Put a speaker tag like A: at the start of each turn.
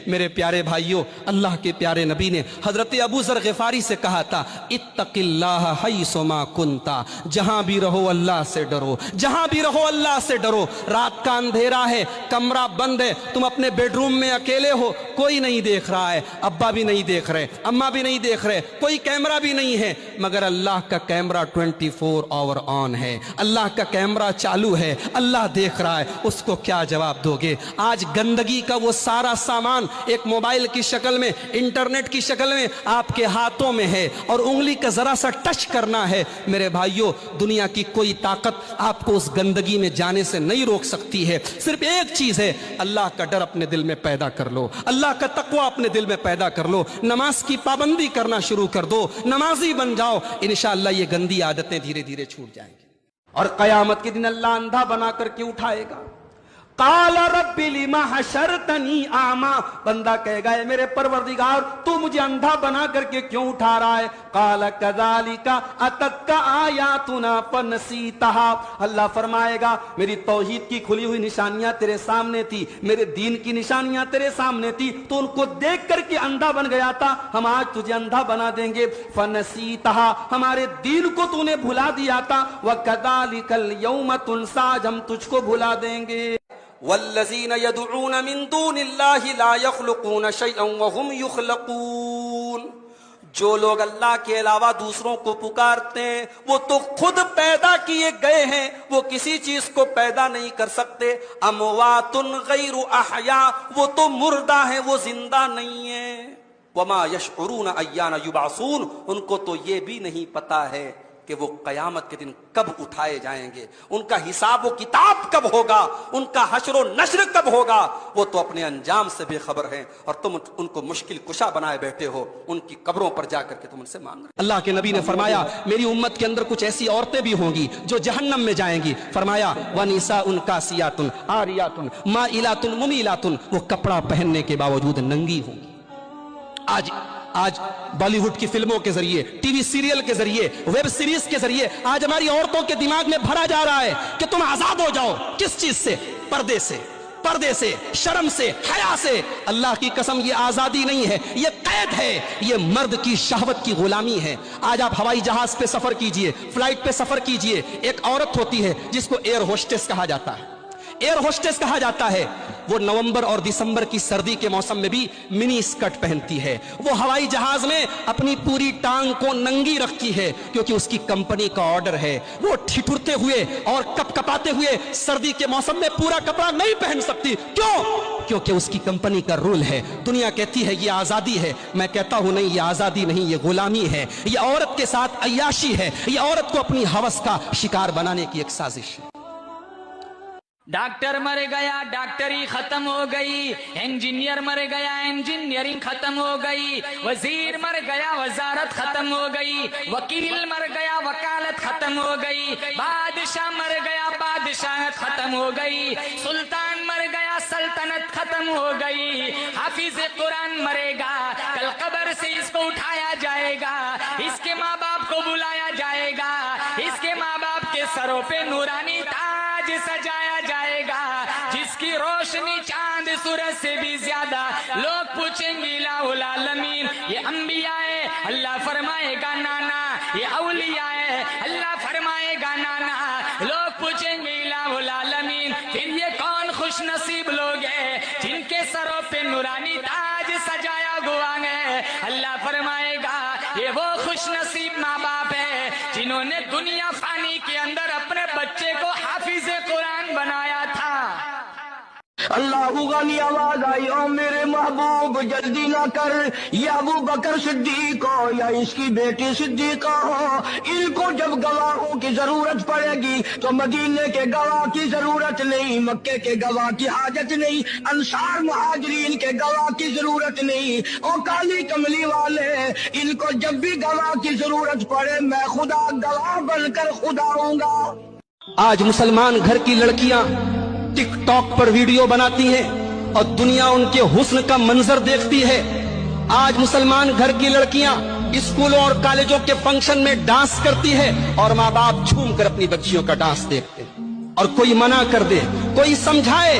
A: میرے پیارے بھائیوں، اللہ کے پیارے نبی نے حضرت ابو ذر غفاری سے کہا تھا اتق اللہ حیث ما کنتا، جہاں بھی رہو اللہ سے ڈرو، جہاں بھی رہو اللہ سے ڈرو۔ رات کا اندھیرا ہے، کمرہ بند ہے، تم اپنے بیڈ روم میں اکیلے ہو، کوئی نہیں دیکھ رہا ہے، ابا بھی نہیں دیکھ رہے، اماں بھی نہیں دیکھ رہے، کوئی کیمرہ بھی نہیں ہے، مگر اللہ کا کیمرہ 24 آور آن ہے، اللہ کا کیمرہ چالو ہے، اللہ دیکھ رہا ہے، اس کو کیا جواب دو گے؟ آج گندگی کا وہ سارا سامان ایک موبائل کی شکل میں، انٹرنیٹ کی شکل میں آپ کے ہاتھوں میں ہے، اور انگلی کا ذرا سا ٹچ کرنا ہے۔ میرے بھائیوں، دنیا کی کوئی طاقت آپ کو اس گندگی میں جانے سے نہیں روک سکتی ہے۔ صرف ایک چیز ہے، اللہ کا ڈر اپنے دل میں پیدا کر لو، اللہ کا تقوی اپنے دل میں پیدا کر لو، نماز کی پابندی کرنا شروع کر دو، نمازی بن جاؤ، انشاءاللہ یہ گندی عادتیں دھیرے دھیرے چھوٹ جائیں گی۔ اور قیامت کے دن اللہ اندھا بنا کر کے اٹھائے گا۔ قال رب لما حشرتنی اعما، بندہ کہے گا اے میرے پروردگار تو مجھے اندھا بنا کر کے کیوں اٹھا رہا ہے؟ قال کذالک اتتک آیاتنا فنسیتها، اللہ فرمائے گا میری توحید کی کھلی ہوئی نشانیاں تیرے سامنے تھی، میرے دین کی نشانیاں تیرے سامنے تھی، تو ان کو دیکھ کر کے اندھا بن گیا تھا، ہم آج تجھے اندھا بنا دیں گے۔ فنسیتها، ہمارے دین کو تو نے بھلا دیا تھا، وکذالک اليوم تنسى، ہم تجھ کو بھلا دیں گے۔ والذین یدعون من دون اللہ لا یخلقون شیئا وهم یخلقون، جو لوگ اللہ کے علاوہ دوسروں کو پکارتے ہیں وہ تو خود پیدا کیے گئے ہیں، وہ کسی چیز کو پیدا نہیں کر سکتے۔ اموات غیر احیاء، وہ تو مردہ ہیں، وہ زندہ نہیں ہیں۔ وما یشعرون ایان یبعثون، ان کو تو یہ بھی نہیں پتا ہے کہ وہ قیامت کے دن کب اٹھائے جائیں گے، ان کا حساب و کتاب کب ہوگا، ان کا حشر و نشر کب ہوگا، وہ تو اپنے انجام سے بے خبر ہیں، اور تم ان کو مشکل کشا بنائے بیٹھے ہو، ان کی قبروں پر جا کر کے تم ان سے مانگ رہے۔ اللہ کے نبی نے فرمایا میری امت کے اندر کچھ ایسی عورتیں بھی ہوں گی جو جہنم میں جائیں گی، فرمایا وَنِسَاءٌ كَاسِيَاتٌ عَارِيَاتٌ مَائِلَاتٌ مُمِيلَاتٌ، وہ کپڑا پہننے کے باوجود ننگی ہوں گی۔ آج بالی ووڈ کی فلموں کے ذریعے، ٹی وی سیریل کے ذریعے، ویب سیریز کے ذریعے آج ہماری عورتوں کے دماغ میں بھرا جا رہا ہے کہ تم آزاد ہو جاؤ۔ کس چیز سے؟ پردے سے، شرم سے، حیا سے۔ اللہ کی قسم یہ آزادی نہیں ہے، یہ قید ہے، یہ مرد کی شہوت کی غلامی ہے۔ آج آپ ہوائی جہاز پہ سفر کیجئے، فلائٹ پہ سفر کیجئے، ایک عورت ہوتی ہے جس کو ایئر ہوسٹس کہا جاتا ہے، ایئر ہوسٹس کہا جاتا ہے، وہ نومبر اور دسمبر کی سردی کے موسم میں بھی منی اسکرٹ پہنتی ہے، وہ ہوائی جہاز میں اپنی پوری ٹانگ کو ننگی رکھتی ہے کیونکہ اس کی کمپنی کا آرڈر ہے۔ وہ ٹھٹھرتے ہوئے اور کپ کپاتے ہوئے سردی کے موسم میں پورا کپڑا نہیں پہن سکتی، کیوں؟ کیونکہ اس کی کمپنی کا رول ہے۔ دنیا کہتی ہے یہ آزادی ہے، میں کہتا ہوں نہیں، یہ آزادی نہیں، یہ غلامی ہے، یہ عورت کے ساتھ عیاشی ہے، یہ عورت کو اپنی ہوس کا شکار بنانے کی ایک سازش ہے۔
B: ڈاکٹر مر گیا، ڈاکٹری ختم ہو گئی، انجینئر مر گیا، انجینئرنگ ختم ہو گئی، وزیر مر گیا، وزارت ختم ہو گئی، وکیل مر گیا، وکالت ختم ہو گئی، بادشاہ مر گیا، بادشاہت ختم ہو گئی، سلطان مر گیا، سلطنت ختم ہو گئی، حافظ قرآن مرے گا، کل قبر سے اس کو اٹھایا جائے گا، اس کے ماں باپ کو بلایا جائے گا، اس کے ماں باپ کے سروں پہ نورانی تاج سجایا جائے گا، جس کی روشنی چاند سورج سے بھی زیادہ، لوگ پوچھیں گے الہ العالمین یہ انبیاء ہے، اللہ فرمائے گا نانا یہ اولیاء ہے، اللہ فرمائے گا نانا، لوگ پوچھیں گے الہ العالمین پھر یہ کون خوش نصیب لوگ ہیں جن کے سروں پہ نورانی تاج سجایا ہوا ہے، اللہ فرمائے گا یہ وہ خوش نصیب ماں باپ ہیں جنہوں نے دنیا فانی کے اندر اپنے بچے کو حافظ قرآن بنایا تھا۔
C: اللہ غنی آواز آئی، او میرے محبوب جلدی نہ کر، یا ابو بکر صدیق ہو یا اس کی بیٹی صدیقہ ہو، ان کو جب گواہوں کی ضرورت پڑے گی تو مدینے کے گواہ کی ضرورت نہیں، مکے کے گواہ کی حاجت نہیں، انصار مہاجرین کے گواہ کی ضرورت نہیں، او کالی کملی والے ان کو جب بھی گواہ کی ضرورت پڑے میں خدا گواہ بن کر خدا ہوں گا۔
A: آج مسلمان گھر کی لڑکیاں ٹک ٹاک پر ویڈیو بناتی ہیں اور دنیا ان کے حسن کا منظر دیکھتی ہے۔ آج مسلمان گھر کی لڑکیاں اسکولوں اور کالجوں کے فنکشن میں ڈانس کرتی ہے اور ماں باپ جھوم کر اپنی بچیوں کا ڈانس دیکھتے ہیں، اور کوئی منع کر دے، کوئی سمجھائے